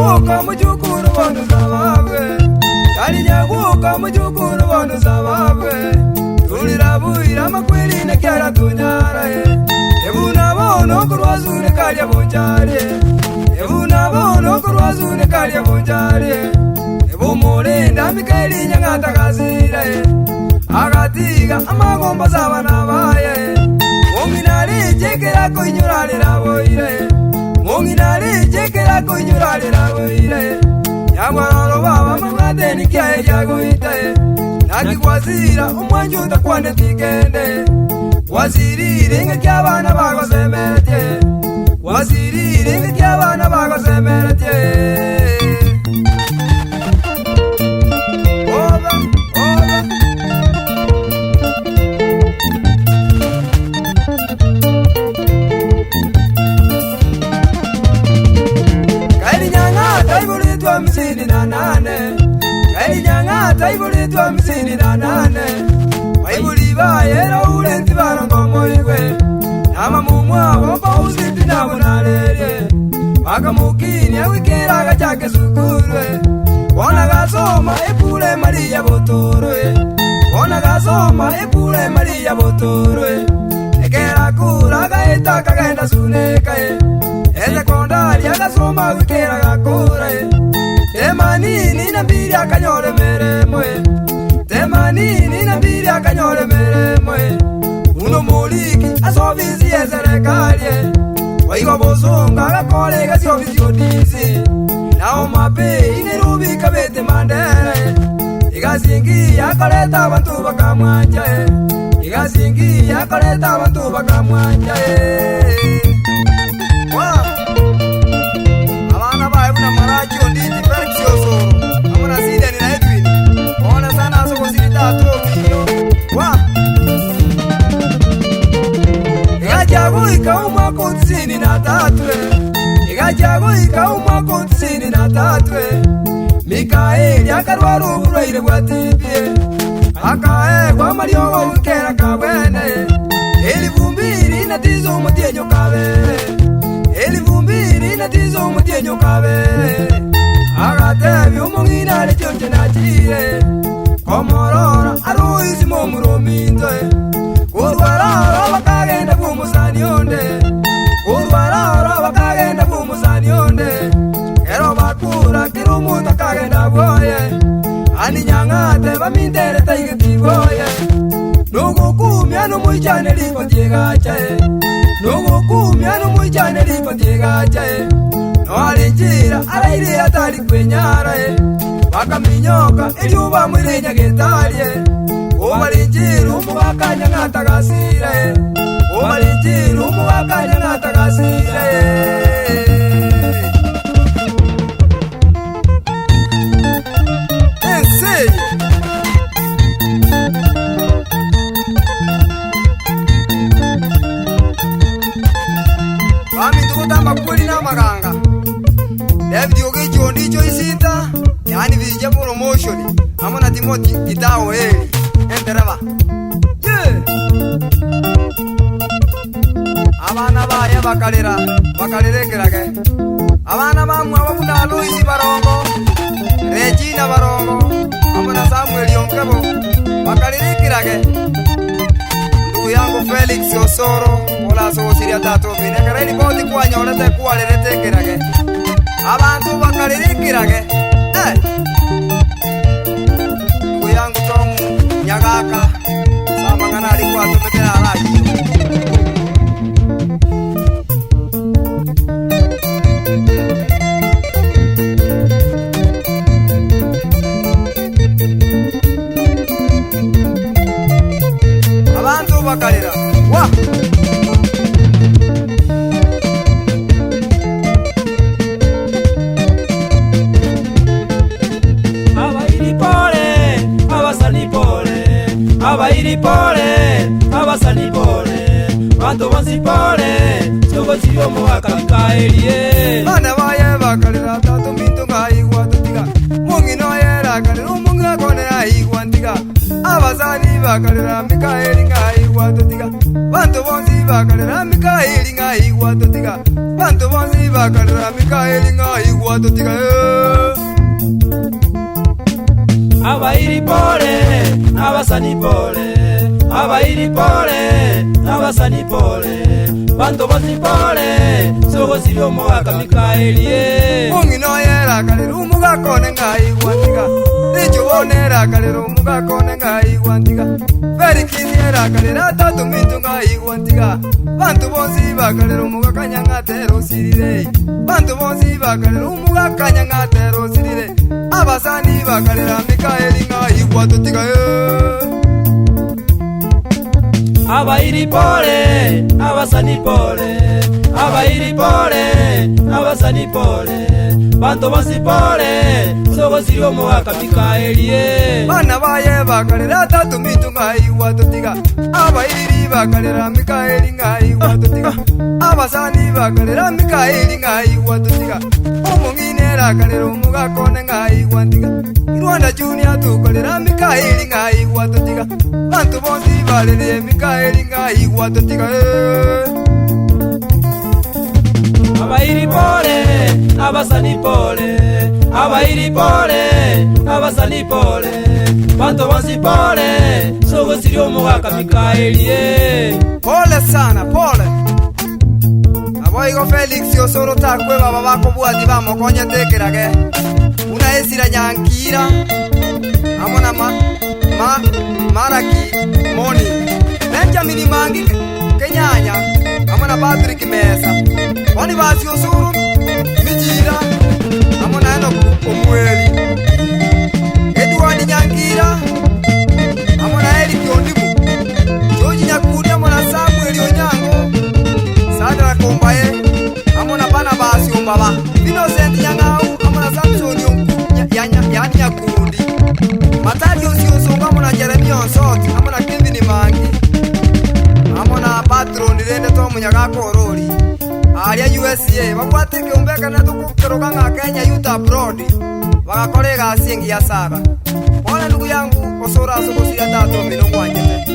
nyaguka mujukuru bono zababwe Kali nyaguka mujukuru bono zababwe Tulira buira makweli ne kyara tunyara Ebuna bono kurwazune kalya bonjari Ebuna bono kurwazune kalya bonjari Ebumure ndamikaeli nyangata kazira Agatiga amagomba zabana baye Munginari jekera ko inyurale raboire Munginari jekera ko inyurale raboire Yagwaroro baba mamade nikyaye yagoite Naki kwazira umwanju utakwane tigende Wazirire nge kyabana bagosemerete Wazirire nge kyabana bagosemerete Msini na nane Kali nyangata ibulitwa msini na nane Waibuli bayera ulenti barongo moigwe Nama mumwa wapa usiti na munalele Waka mukini ya wikera gachake sukurwe Wana gasoma epule maria botorwe Wana gasoma epule maria botorwe Ekera kura gaeta kagenda sunekae Eze kondari ya gasoma wikera gakura Temanini na mbiri akanyore meremwe Temanini na mbiri akanyore meremwe Uno muliki asovisi yeserekalye Waigo bosonga gakole gasi ofisi odisi Nao mape inerubi kabete mandere Igasingi yakaleta bantu bakamwanja Igasingi yakaleta bantu bakamwanja Abana bae una marachi onditi Amuna sida ni na Edwin Ona sana soko sida tokio Wa Igajago ikauma kontisini na tatwe Igajago ikauma kontisini na tatwe Mikaeli akarwaru uruire kwa tibie Akae kwa mariogo ukera kabwene Elivumbiri na tizo mutienyo kabere Elivumbiri na tizo mutienyo kabere Agatebi umungina le chonche na chire Komorora aruisi momurominto Urwarara bakagenda kumusani onde Urwarara bakagenda kumusani onde Kero bakura kirumuta kagenda boye Ani nyangate bamintere taigiti boye Nugu kumya numuichane lipo tiegachae Nugu kumya numuichane lipo tiegachae Noalinjira arairi atari kwenyara Wakaminyoka iliuba mwilenya getarie Umalinjiru umuwakanya ngatagasire Umalinjiru umuwakanya ngatagasire Ensei Wami tukutamba kuli na maganga David yoge jondi joisita yani vija promotion amona Timothy itao enteraba Abana baya bakalerekerage Abana bamwe abakunda Luis Barongo Regina Barongo amona Samuel Yonkebo bakalerekerage Ndugu yangu Felix Osoro ola so siria tato binekere ni bodi kwa nyolete kwa leretekerage Abantu bakalerekerage Ndugu yangu Tomu Nyagaka Samangana alikuwa tumetela raji Abantu bakalera wa Abairi pole, abasani pole, bantu bonsi pole, chogo chiyo mwaka mikaelie. Bana baye bakalera tatu mintu ngai watutika, mungi no yera kalera mungi kone ai wantika. Abasani bakalera mikaeli ngai watutika, bantu bonsi bakalera mikaeli ngai watutika, bantu bonsi bakalera mikaeli ngai watutika. abairi pole n'abasani pole, abairi pole n'abasani pole, bantu bonsi pole sogo sibyo mwaka Mikaeli ungino yera kalero umugakone ngai wandiga rijo bonera kalero umugakone ngai wandiga very kinera kalera tatu mitu ngai wandiga bantu bonsi bakalero umugakanya ngatero sirire bantu bonsi bakalero umugakanya ngatero sirire abasani bakalera Mikaeli ngai watotiga abairi pole abasani pole, abairi pole abasani pole, bantu bonsi pole sogo sibyo mwaka Mikaeli bana baye bakalera tatu mitu ngai watotiga abairi bakalera Mikaeli ngai watotiga abasani bakalera Mikaeli ngai watotiga omunginera kalero umugakone ngai wandiga Rwanda Junior tukalera Mikaeli ngai watotiga bantu bonsi balere Mikaeli ngai watotiga abairi pole abasani pole, abairi pole abasani pole, bantu bonsi pole sogo sibyo mwaka Mikaeli pole sana pole aboigo Felix osoro takwe baba bako bwati bamokonya tekerage una esira nyankira amona maraki moni Benjamin Mangi Kenyanya amona Patrick Mesa oni basi osoro mijira amona eno omweli Edward Nyankira amona Eric Ondibu George Nyakudi amona Samuel Onyango Sadra Kombaye amona bana basi ombaba Innocent Nyangau amona Samson yani Nyakundi Matadi Osonga amona Jeremia Osoti amona Kevin Mangi amona Patron Dirende Tomu Nyagakorori aria USA bakwateke umbeka na tukukeroka nga Kenya youth abroad bagakorega singi ya sara ona ndugu yangu osora soko sira tatu mino mwanyete